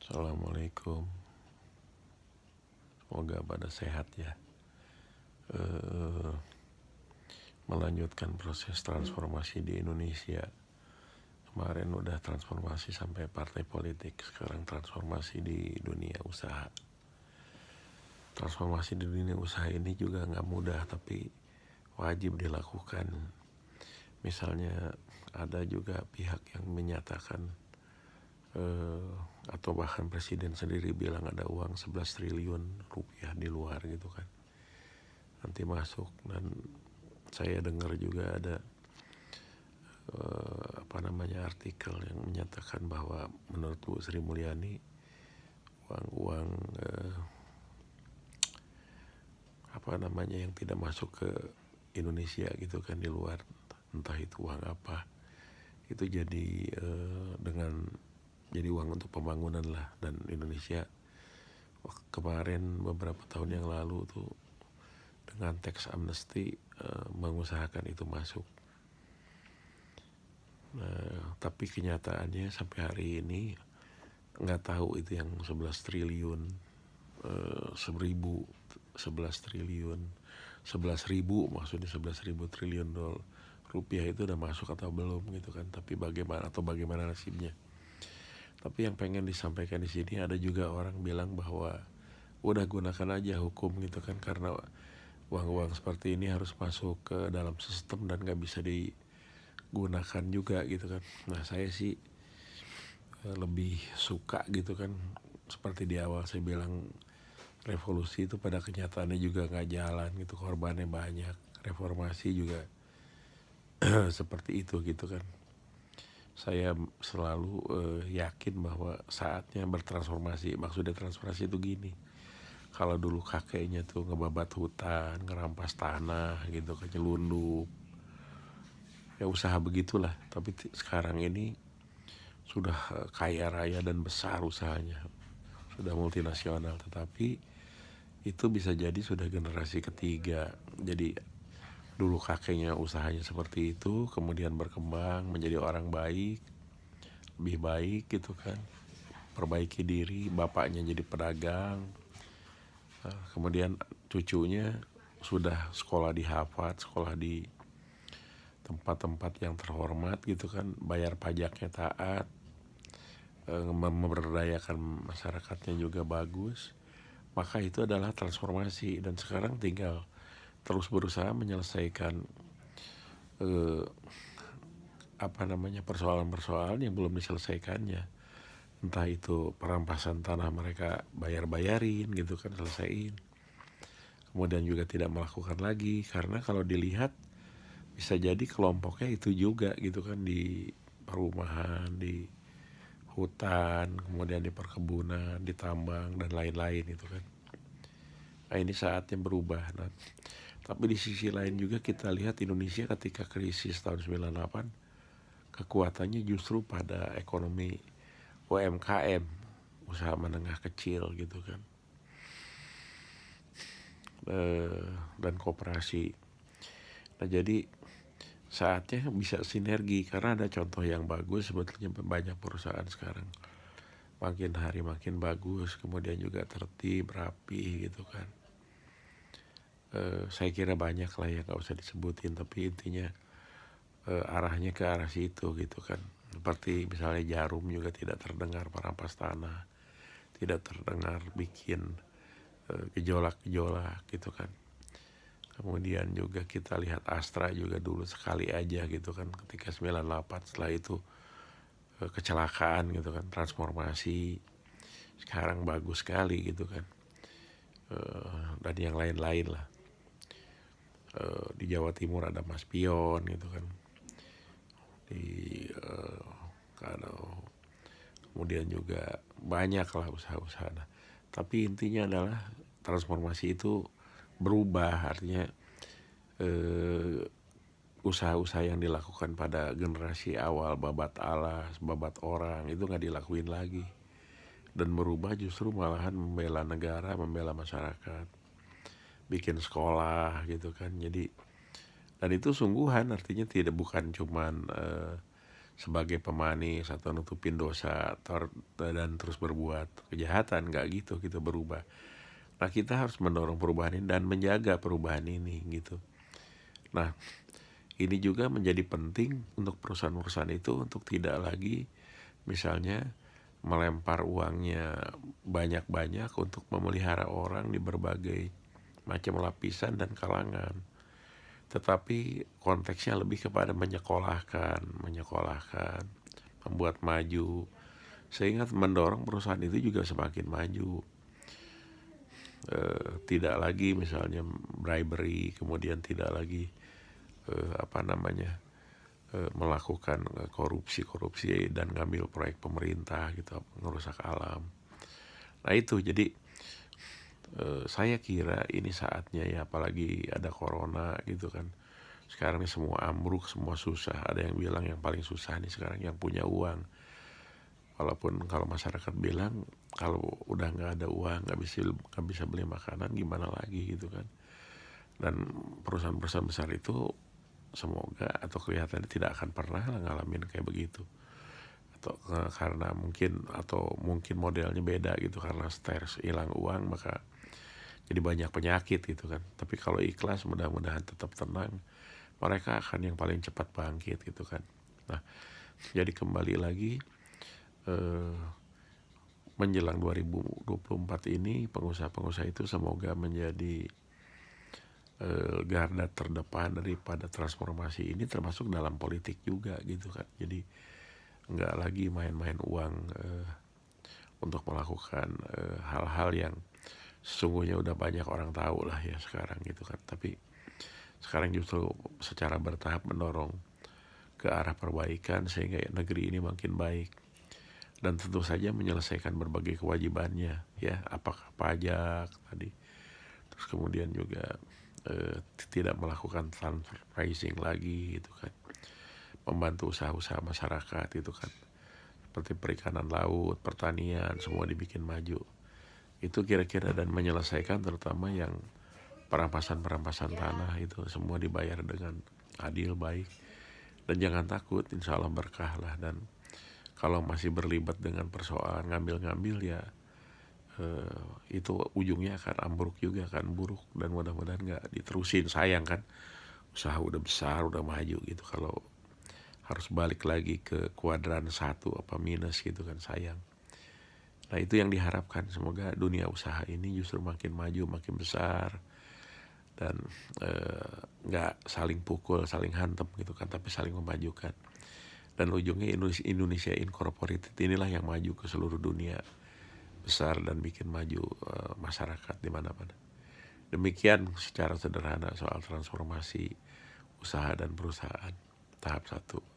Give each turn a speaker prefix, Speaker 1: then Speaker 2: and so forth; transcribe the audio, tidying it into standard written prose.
Speaker 1: Assalamualaikum. Semoga pada sehat ya. Melanjutkan proses transformasi di Indonesia. Kemarin udah transformasi sampai partai politik, sekarang transformasi di dunia usaha. Transformasi di dunia usaha ini juga nggak mudah, tapi wajib dilakukan. Misalnya ada juga pihak yang menyatakan atau bahkan presiden sendiri bilang ada uang 11 triliun rupiah di luar gitu kan, nanti masuk. Dan saya dengar juga ada artikel yang menyatakan bahwa menurut Bu Sri Mulyani uang yang tidak masuk ke Indonesia gitu kan di luar, entah itu uang apa, itu jadi jadi uang untuk pembangunan lah. Dan Indonesia kemarin beberapa tahun yang lalu tuh dengan tax amnesty mengusahakan itu masuk. Tapi kenyataannya sampai hari ini nggak tahu itu yang 11 triliun 11.000 maksudnya 11.000 triliun rupiah itu udah masuk atau belum gitu kan. Tapi bagaimana nasibnya. Tapi yang pengen disampaikan di sini, ada juga orang bilang bahwa udah gunakan aja hukum gitu kan, karena uang-uang seperti ini harus masuk ke dalam sistem dan nggak bisa digunakan juga gitu kan. Nah saya sih lebih suka gitu kan, seperti di awal saya bilang, revolusi itu pada kenyataannya juga nggak jalan gitu, korbannya banyak. Reformasi juga seperti itu gitu kan. Saya selalu yakin bahwa saatnya bertransformasi. Maksudnya transformasi itu gini, kalau dulu kakeknya tuh ngebabat hutan, ngerampas tanah gitu kan, nyelundup, ya usaha begitulah. Tapi sekarang ini sudah kaya raya dan besar usahanya, sudah multinasional. Tetapi itu bisa jadi sudah generasi ketiga. Jadi dulu kakeknya usahanya seperti itu, kemudian berkembang menjadi orang baik, lebih baik gitu kan, perbaiki diri, bapaknya jadi pedagang, kemudian cucunya sudah sekolah di Harvard, sekolah di tempat-tempat yang terhormat gitu kan, bayar pajaknya taat, memberdayakan masyarakatnya juga bagus. Maka itu adalah transformasi. Dan sekarang tinggal terus berusaha menyelesaikan persoalan-persoalan yang belum diselesaikannya. Entah itu perampasan tanah, mereka bayarin gitu kan, selesaiin. Kemudian juga tidak melakukan lagi, karena kalau dilihat bisa jadi kelompoknya itu juga gitu kan, di perumahan, di hutan, kemudian di perkebunan, di tambang dan lain-lain itu kan. Nah ini saatnya berubah. Nah, tapi di sisi lain juga kita lihat Indonesia ketika krisis tahun 98, kekuatannya justru pada ekonomi UMKM, usaha menengah kecil gitu kan, dan koperasi. Nah jadi saatnya bisa sinergi, karena ada contoh yang bagus sebetulnya. Banyak perusahaan sekarang makin hari makin bagus, kemudian juga tertib, rapi gitu kan. Saya kira banyak lah ya, gak usah disebutin, tapi intinya arahnya ke arah situ gitu kan. Seperti misalnya Jarum juga tidak terdengar merampas tanah, tidak terdengar bikin gejolak-gejolak gitu kan. Kemudian juga kita lihat Astra juga dulu sekali aja gitu kan, ketika 98, setelah itu kecelakaan gitu kan, transformasi, sekarang bagus sekali gitu kan. Dan yang lain-lain lah. Di Jawa Timur ada Mas Pion gitu kan, di kemudian juga banyak lah usaha-usaha. Nah, tapi intinya adalah transformasi itu berubah, artinya usaha-usaha yang dilakukan pada generasi awal, babat alas, babat orang, itu nggak dilakuin lagi. Dan berubah justru malahan membela negara, membela masyarakat, bikin sekolah gitu kan. Jadi, dan itu sungguhan, artinya bukan cuman sebagai pemanis atau nutupin dosa dan terus berbuat kejahatan. Nggak gitu kita berubah. Nah, kita harus mendorong perubahan ini dan menjaga perubahan ini gitu. Nah, ini juga menjadi penting untuk perusahaan-perusahaan itu untuk tidak lagi misalnya melempar uangnya banyak-banyak untuk memelihara orang di berbagai macam lapisan dan kalangan. Tetapi konteksnya lebih kepada menyekolahkan, membuat maju, sehingga mendorong perusahaan itu juga semakin maju. Tidak lagi misalnya bribery, kemudian tidak lagi melakukan korupsi dan ngambil proyek pemerintah gitu, ngerusak alam. Nah itu jadi saya kira ini saatnya ya, apalagi ada corona gitu kan. Sekarang ini semua ambruk, semua susah. Ada yang bilang yang paling susah nih sekarang yang punya uang. Walaupun kalau masyarakat bilang kalau udah nggak ada uang nggak bisa beli makanan, gimana lagi gitu kan. Dan perusahaan-perusahaan besar itu semoga atau kelihatannya tidak akan pernah ngalamin kayak begitu. Atau karena mungkin modelnya beda gitu, karena stres hilang uang maka jadi banyak penyakit gitu kan. Tapi kalau ikhlas mudah-mudahan tetap tenang, mereka akan yang paling cepat bangkit gitu kan. Nah, jadi kembali lagi menjelang 2024 ini pengusaha-pengusaha itu semoga menjadi garda terdepan daripada transformasi ini, termasuk dalam politik juga gitu kan. Jadi nggak lagi main-main uang untuk melakukan hal-hal yang sesungguhnya udah banyak orang tahu lah ya sekarang gitu kan. Tapi sekarang justru secara bertahap mendorong ke arah perbaikan sehingga negeri ini makin baik. Dan tentu saja menyelesaikan berbagai kewajibannya ya, apakah pajak tadi, terus kemudian juga tidak melakukan transfer pricing lagi gitu kan, membantu usaha-usaha masyarakat itu kan, seperti perikanan laut, pertanian, semua dibikin maju. Itu kira-kira, dan menyelesaikan terutama yang perampasan tanah itu semua dibayar dengan adil, baik. Dan jangan takut, insya Allah berkah lah. Dan kalau masih berlibat dengan persoalan ngambil-ngambil ya itu ujungnya akan ambruk juga, akan buruk. Dan mudah-mudahan gak diterusin, sayang kan, usaha udah besar, udah maju gitu, kalau harus balik lagi ke kuadran 1 apa minus gitu kan, sayang. Nah itu yang diharapkan, semoga dunia usaha ini justru makin maju, makin besar, dan gak saling pukul, saling hantem gitu kan, tapi saling memajukan. Dan ujungnya Indonesia Incorporated inilah yang maju ke seluruh dunia besar dan bikin maju masyarakat di mana-mana. Demikian secara sederhana soal transformasi usaha dan perusahaan tahap 1.